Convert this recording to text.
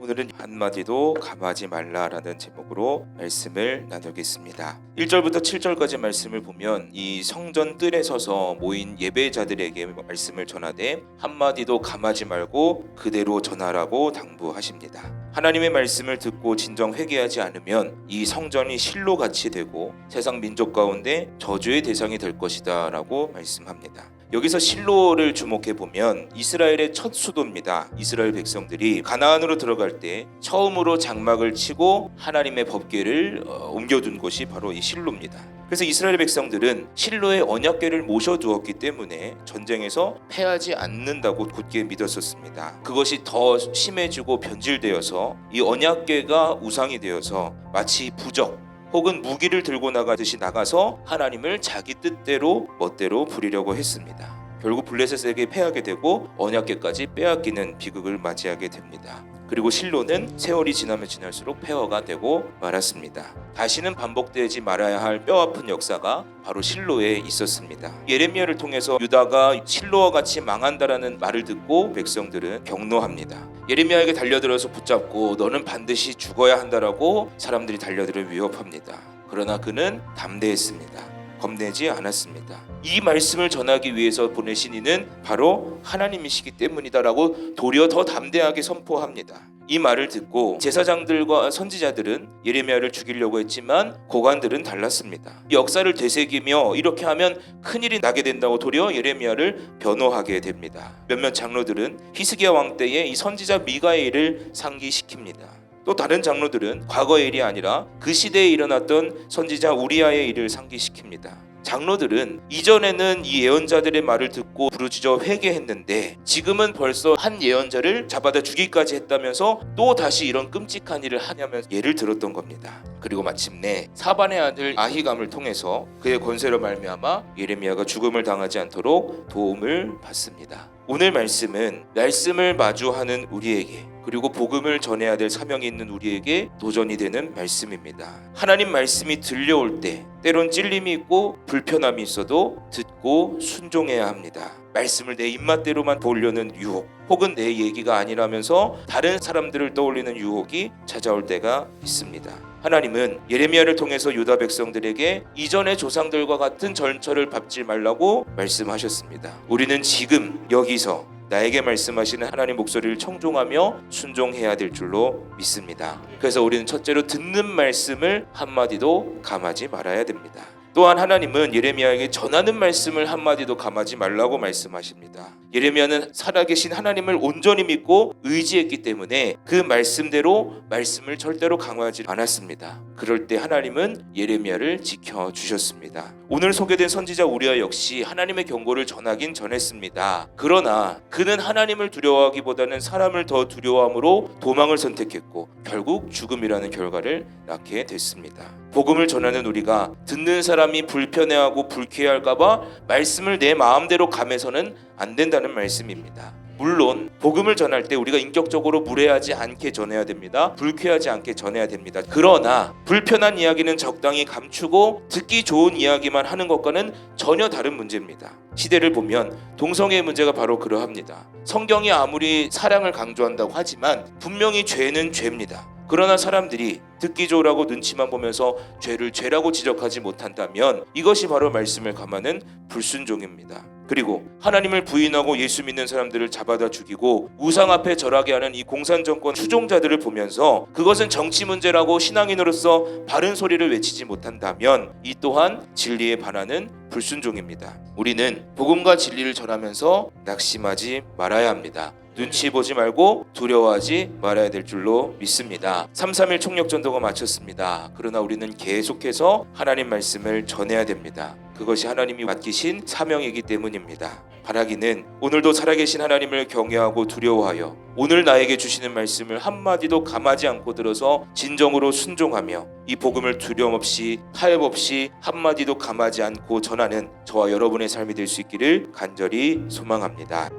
오늘은 한마디도 감하지 말라라는 제목으로 말씀을 나누겠습니다. 1절부터 7절까지 말씀을 보면 이 성전 뜰에 서서 모인 예배자들에게 말씀을 전하되 한마디도 감하지 말고 그대로 전하라고 당부하십니다. 하나님의 말씀을 듣고 진정 회개하지 않으면 이 성전이 실로같이 되고 세상 민족 가운데 저주의 대상이 될 것이다 라고 말씀합니다. 여기서 실로를 주목해 보면 이스라엘의 첫 수도입니다. 이스라엘 백성들이 가나안으로 들어갈 때 처음으로 장막을 치고 하나님의 법궤를 옮겨둔 곳이 바로 이 실로입니다. 그래서 이스라엘 백성들은 실로에 언약궤를 모셔두었기 때문에 전쟁에서 패하지 않는다고 굳게 믿었었습니다. 그것이 더 심해지고 변질되어서 이 언약궤가 우상이 되어서 마치 부적 혹은 무기를 들고 나가듯이 나가서 하나님을 자기 뜻대로 멋대로 부리려고 했습니다. 결국 블레셋에게 패하게 되고 언약궤까지 빼앗기는 비극을 맞이하게 됩니다. 그리고 실로는 세월이 지나면 지날수록 폐허가 되고 말았습니다. 다시는 반복되지 말아야 할 뼈아픈 역사가 바로 실로에 있었습니다. 예레미야를 통해서 유다가 실로와 같이 망한다라는 말을 듣고 백성들은 경노합니다. 예레미야에게 달려들어서 붙잡고 너는 반드시 죽어야 한다라고 사람들이 달려들어 위협합니다. 그러나 그는 담대했습니다. 겁내지 않았습니다. 이 말씀을 전하기 위해서 보내신 이는 바로 하나님이시기 때문이다라고 도리어 더 담대하게 선포합니다. 이 말을 듣고 제사장들과 선지자들은 예레미야를 죽이려고 했지만 고관들은 달랐습니다. 역사를 되새기며 이렇게 하면 큰일이 나게 된다고 도리어 예레미야를 변호하게 됩니다. 몇몇 장로들은 히스기야 왕 때에 이 선지자 미가엘을 상기시킵니다. 또 다른 장로들은 과거의 일이 아니라 그 시대에 일어났던 선지자 우리아의 일을 상기시킵니다. 장로들은 이전에는 이 예언자들의 말을 듣고 부르짖어 회개했는데 지금은 벌써 한 예언자를 잡아다 죽이기까지 했다면서 또 다시 이런 끔찍한 일을 하냐면서 예를 들었던 겁니다. 그리고 마침내 사반의 아들 아히감을 통해서 그의 권세로 말미암아 예레미야가 죽음을 당하지 않도록 도움을 받습니다. 오늘 말씀은 말씀을 마주하는 우리에게 그리고 복음을 전해야 될 사명이 있는 우리에게 도전이 되는 말씀입니다. 하나님 말씀이 들려올 때 때론 찔림이 있고 불편함이 있어도 듣고 순종해야 합니다. 말씀을 내 입맛대로만 보려는 유혹 혹은 내 얘기가 아니라면서 다른 사람들을 떠올리는 유혹이 찾아올 때가 있습니다. 하나님은 예레미야를 통해서 유다 백성들에게 이전의 조상들과 같은 전철을 밟지 말라고 말씀하셨습니다. 우리는 지금 여기서 나에게 말씀하시는 하나님 목소리를 청종하며 순종해야 될 줄로 믿습니다. 그래서 우리는 첫째로 듣는 말씀을 한마디도 감하지 말아야 됩니다. 또한 하나님은 예레미야에게 전하는 말씀을 한마디도 감하지 말라고 말씀하십니다. 예레미야는 살아계신 하나님을 온전히 믿고 의지했기 때문에 그 말씀대로 말씀을 절대로 강요하지 않았습니다. 그럴 때 하나님은 예레미야를 지켜주셨습니다. 오늘 소개된 선지자 우리아 역시 하나님의 경고를 전하긴 전했습니다. 그러나 그는 하나님을 두려워하기보다는 사람을 더 두려워함으로 도망을 선택했고 결국 죽음이라는 결과를 낳게 됐습니다. 복음을 전하는 우리가 듣는 사람이 불편해하고 불쾌할까봐 말씀을 내 마음대로 감해서는 안 된다는 말씀입니다. 물론 복음을 전할 때 우리가 인격적으로 무례하지 않게 전해야 됩니다. 불쾌하지 않게 전해야 됩니다. 그러나 불편한 이야기는 적당히 감추고 듣기 좋은 이야기만 하는 것과는 전혀 다른 문제입니다. 시대를 보면 동성애의 문제가 바로 그러합니다. 성경이 아무리 사랑을 강조한다고 하지만 분명히 죄는 죄입니다. 그러나 사람들이 듣기 좋으라고 눈치만 보면서 죄를 죄라고 지적하지 못한다면 이것이 바로 말씀을 감하는 불순종입니다. 그리고 하나님을 부인하고 예수 믿는 사람들을 잡아다 죽이고 우상 앞에 절하게 하는 이 공산정권 추종자들을 보면서 그것은 정치 문제라고 신앙인으로서 바른 소리를 외치지 못한다면 이 또한 진리에 반하는 불순종입니다. 우리는 복음과 진리를 전하면서 낙심하지 말아야 합니다. 눈치 보지 말고 두려워하지 말아야 될 줄로 믿습니다. 3.3.1 총력전도가 마쳤습니다. 그러나 우리는 계속해서 하나님 말씀을 전해야 됩니다. 그것이 하나님이 맡기신 사명이기 때문입니다. 바라기는 오늘도 살아계신 하나님을 경외하고 두려워하여 오늘 나에게 주시는 말씀을 한마디도 감하지 않고 들어서 진정으로 순종하며 이 복음을 두려움 없이 타협 없이 한마디도 감하지 않고 전하는 저와 여러분의 삶이 될 수 있기를 간절히 소망합니다.